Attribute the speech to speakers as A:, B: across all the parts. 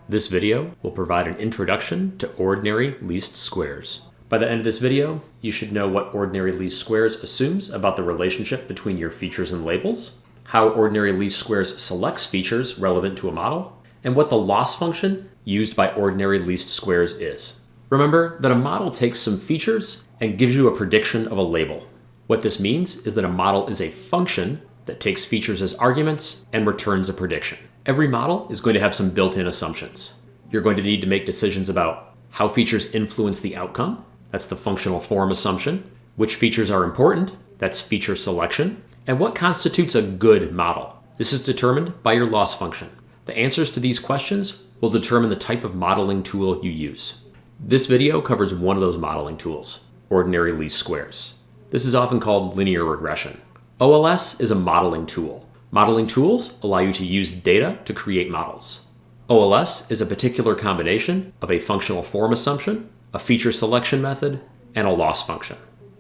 A: This video will provide an introduction to ordinary least squares. By the end of this video, you should know what ordinary least squares assumes about the relationship between your features and labels, how ordinary least squares selects features relevant to a model, and what the loss function used by ordinary least squares is. Remember that a model takes some features and gives you a prediction of a label. What this means is that a model is a function that takes features as arguments and returns a prediction. Every model is going to have some built-in assumptions. You're going to need to make decisions about how features influence the outcome. That's the functional form assumption. Which features are important. That's feature selection. And what constitutes a good model. This is determined by your loss function. The answers to these questions will determine the type of modeling tool you use. This video covers one of those modeling tools, ordinary least squares. This is often called linear regression. OLS is a modeling tool. Modeling tools allow you to use data to create models. OLS is a particular combination of a functional form assumption, a feature selection method, and a loss function.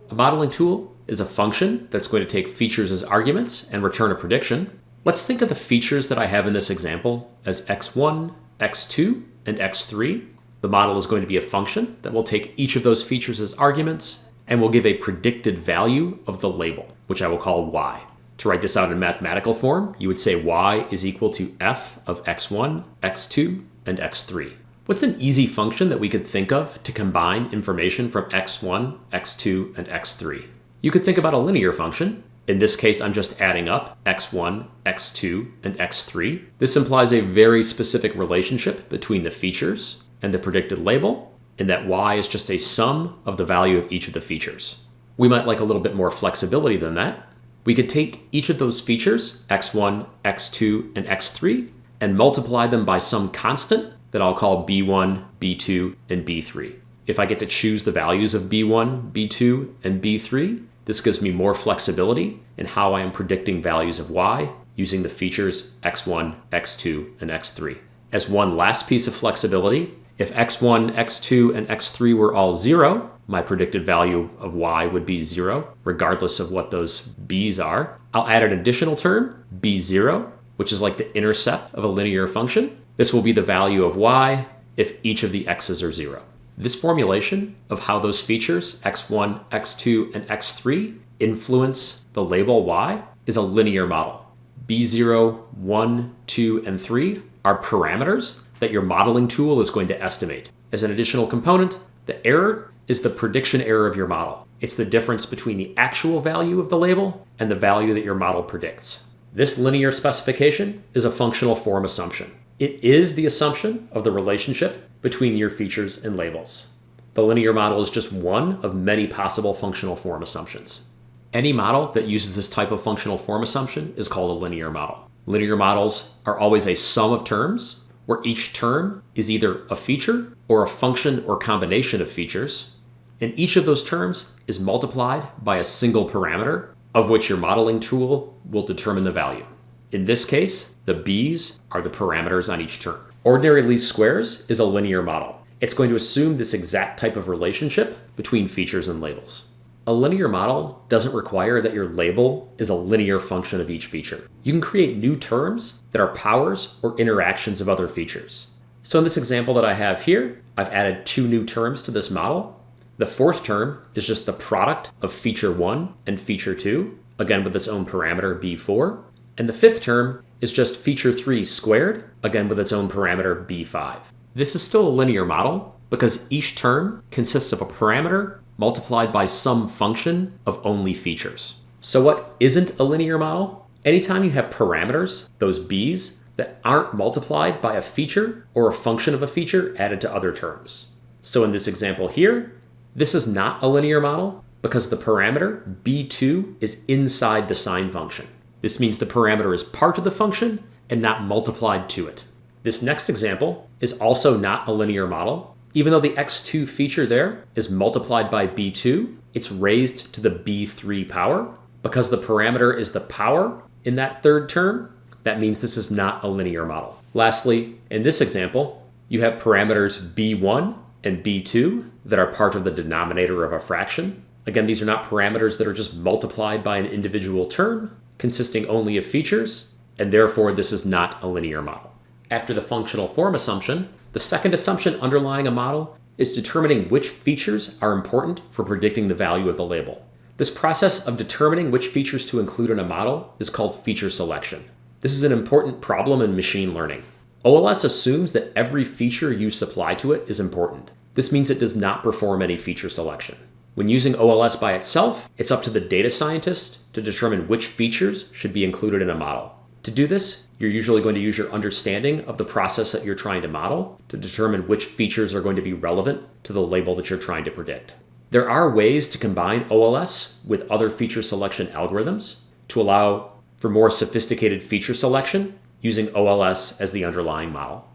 A: A modeling tool is a function that's going to take features as arguments and return a prediction. Let's think of the features that I have in this example as x1, x2, and x3. The model is going to be a function that will take each of those features as arguments and will give a predicted value of the label, which I will call y. To write this out in mathematical form, you would say y is equal to f of x1, x2, and x3. What's an easy function that we could think of to combine information from x1, x2, and x3? You could think about a linear function. In this case, I'm just adding up x1, x2, and x3. This implies a very specific relationship between the features and the predicted label, in that y is just a sum of the value of each of the features. We might like a little bit more flexibility than that. We could take each of those features, x1, x2, and x3, and multiply them by some constant that I'll call b1, b2, and b3. If I get to choose the values of b1, b2, and b3, this gives me more flexibility in how I am predicting values of y using the features x1, x2, and x3. As one last piece of flexibility, if x1, x2, and x3 were all 0, my predicted value of y would be 0, regardless of what those b's are. I'll add an additional term, b0, which is like the intercept of a linear function. This will be the value of y if each of the x's are 0. This formulation of how those features, x1, x2, and x3, influence the label y is a linear model. b0, 1, 2, and 3 are parameters that your modeling tool is going to estimate. As an additional component, the error is the prediction error of your model. It's the difference between the actual value of the label and the value that your model predicts. This linear specification is a functional form assumption. It is the assumption of the relationship between your features and labels. The linear model is just one of many possible functional form assumptions. Any model that uses this type of functional form assumption is called a linear model. Linear models are always a sum of terms, where each term is either a feature or a function or combination of features, and each of those terms is multiplied by a single parameter of which your modeling tool will determine the value. In this case, the b's are the parameters on each term. Ordinary least squares is a linear model. It's going to assume this exact type of relationship between features and labels. A linear model doesn't require that your label is a linear function of each feature. You can create new terms that are powers or interactions of other features. So in this example that I have here, I've added 2 new terms to this model. The fourth term is just the product of feature 1 and feature 2, again with its own parameter b4. And the fifth term is just feature 3 squared, again with its own parameter b5. This is still a linear model because each term consists of a parameter multiplied by some function of only features. So what isn't a linear model? Anytime you have parameters, those b's, that aren't multiplied by a feature or a function of a feature added to other terms. So in this example here, this is not a linear model because the parameter b2 is inside the sine function. This means the parameter is part of the function and not multiplied to it. This next example is also not a linear model. Even though the x2 feature there is multiplied by b2, it's raised to the b3 power. Because the parameter is the power in that third term, that means this is not a linear model. Lastly, in this example, you have parameters b1 and b2 that are part of the denominator of a fraction. Again, these are not parameters that are just multiplied by an individual term, consisting only of features, and therefore this is not a linear model. After the functional form assumption, The second assumption underlying a model is determining which features are important for predicting the value of the label. This process of determining which features to include in a model is called feature selection. This is an important problem in machine learning. OLS assumes that every feature you supply to it is important. This means it does not perform any feature selection. When using OLS by itself, it's up to the data scientist to determine which features should be included in a model. To do this, you're usually going to use your understanding of the process that you're trying to model to determine which features are going to be relevant to the label that you're trying to predict. There are ways to combine OLS with other feature selection algorithms to allow for more sophisticated feature selection using OLS as the underlying model.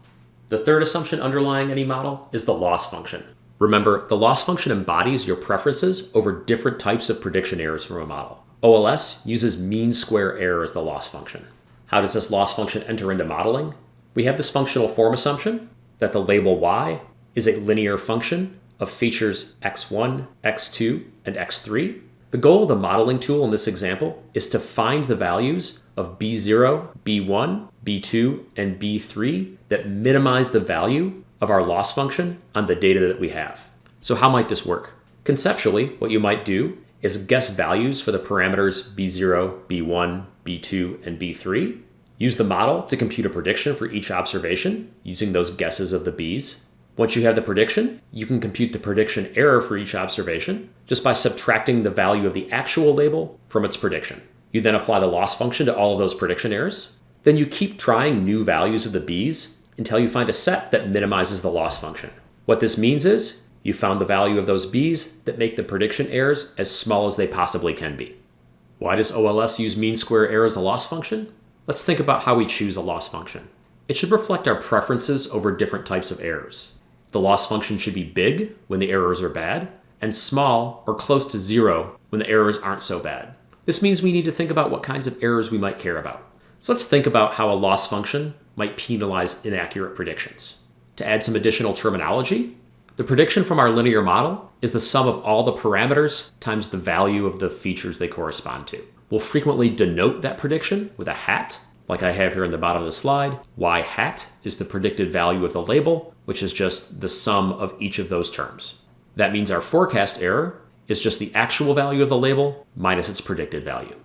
A: The third assumption underlying any model is the loss function. Remember, the loss function embodies your preferences over different types of prediction errors from a model. OLS uses mean square error as the loss function. How does this loss function enter into modeling? We have this functional form assumption that the label y is a linear function of features x1, x2, and x3. The goal of the modeling tool in this example is to find the values of b0, b1, b2, and b3 that minimize the value of our loss function on the data that we have. So how might this work? Conceptually, what you might do is guess values for the parameters b0, b1, b2, and b3. Use the model to compute a prediction for each observation using those guesses of the b's. Once you have the prediction, you can compute the prediction error for each observation just by subtracting the value of the actual label from its prediction. You then apply the loss function to all of those prediction errors. Then you keep trying new values of the b's until you find a set that minimizes the loss function. What this means is you found the value of those b's that make the prediction errors as small as they possibly can be. Why does OLS use mean square error as a loss function? Let's think about how we choose a loss function. It should reflect our preferences over different types of errors. The loss function should be big when the errors are bad, and small or close to zero when the errors aren't so bad. This means we need to think about what kinds of errors we might care about. So let's think about how a loss function might penalize inaccurate predictions. To add some additional terminology, the prediction from our linear model is the sum of all the parameters times the value of the features they correspond to. We'll frequently denote that prediction with a hat, like I have here in the bottom of the slide. Y hat is the predicted value of the label, which is just the sum of each of those terms. That means our forecast error is just the actual value of the label minus its predicted value.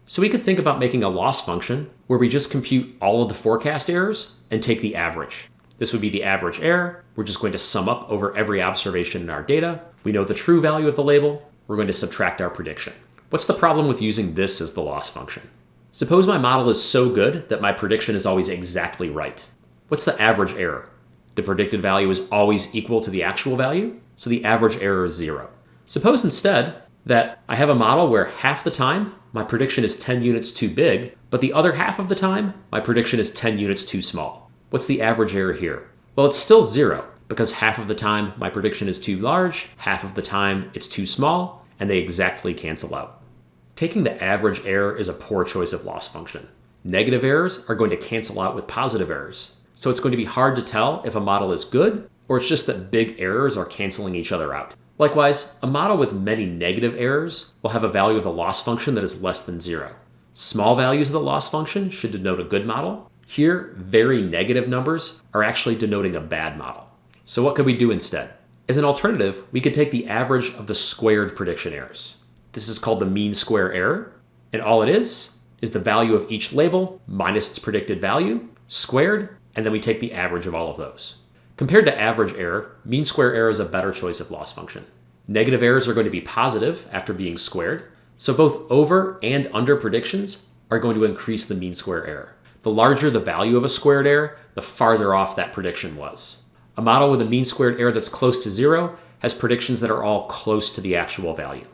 A: So we could think about making a loss function where we just compute all of the forecast errors and take the average. This would be the average error. We're just going to sum up over every observation in our data. We know the true value of the label. We're going to subtract our prediction. What's the problem with using this as the loss function? Suppose my model is so good that my prediction is always exactly right. What's the average error? The predicted value is always equal to the actual value, so the average error is 0. Suppose instead that I have a model where half the time my prediction is 10 units too big, but the other half of the time my prediction is 10 units too small. What's the average error here? Well, it's still 0, because half of the time my prediction is too large, half of the time it's too small, and they exactly cancel out. Taking the average error is a poor choice of loss function. Negative errors are going to cancel out with positive errors. So it's going to be hard to tell if a model is good, or it's just that big errors are canceling each other out. Likewise, a model with many negative errors will have a value of the loss function that is less than 0. Small values of the loss function should denote a good model. Here, very negative numbers are actually denoting a bad model. So what could we do instead? As an alternative, we could take the average of the squared prediction errors. This is called the mean square error, and all it is the value of each label minus its predicted value, squared, and then we take the average of all of those. Compared to average error, mean square error is a better choice of loss function. Negative errors are going to be positive after being squared, so both over and under predictions are going to increase the mean square error. The larger the value of a squared error, the farther off that prediction was. A model with a mean squared error that's close to 0 has predictions that are all close to the actual value.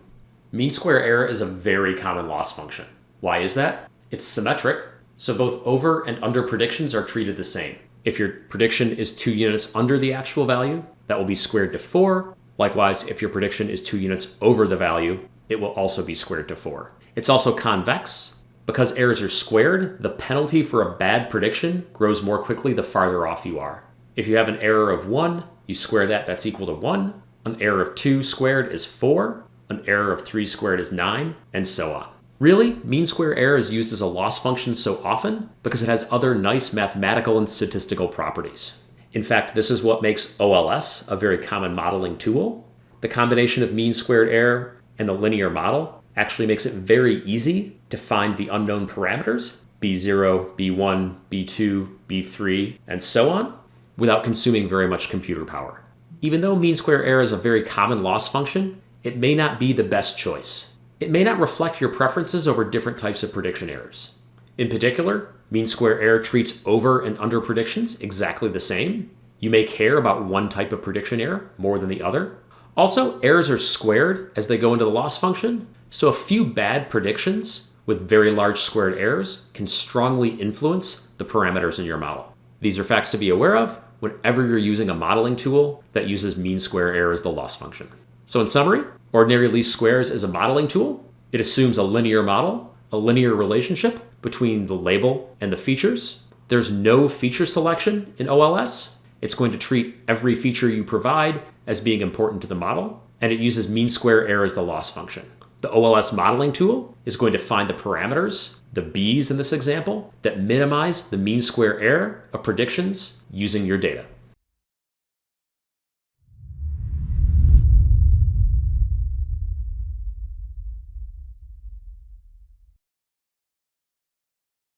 A: Mean square error is a very common loss function. Why is that? It's symmetric, so both over and under predictions are treated the same. If your prediction is 2 units under the actual value, that will be squared to 4. Likewise, if your prediction is 2 units over the value, it will also be squared to 4. It's also convex. Because errors are squared, the penalty for a bad prediction grows more quickly the farther off you are. If you have an error of 1, you square that, that's equal to 1. An error of 2 squared is 4. An error of 3 squared is 9, and so on. Really, mean square error is used as a loss function so often because it has other nice mathematical and statistical properties. In fact, this is what makes OLS a very common modeling tool. The combination of mean squared error and the linear model actually makes it very easy to find the unknown parameters, B0, B1, B2, B3, and so on, without consuming very much computer power. Even though mean square error is a very common loss function, it may not be the best choice. It may not reflect your preferences over different types of prediction errors. In particular, mean square error treats over and under predictions exactly the same. You may care about one type of prediction error more than the other. Also, errors are squared as they go into the loss function, so a few bad predictions with very large squared errors can strongly influence the parameters in your model. These are facts to be aware of whenever you're using a modeling tool that uses mean square error as the loss function. So in summary, ordinary least squares is a modeling tool. It assumes a linear model, a linear relationship between the label and the features. There's no feature selection in OLS. It's going to treat every feature you provide as being important to the model, and it uses mean square error as the loss function. The OLS modeling tool is going to find the parameters, the B's in this example, that minimize the mean square error of predictions using your data.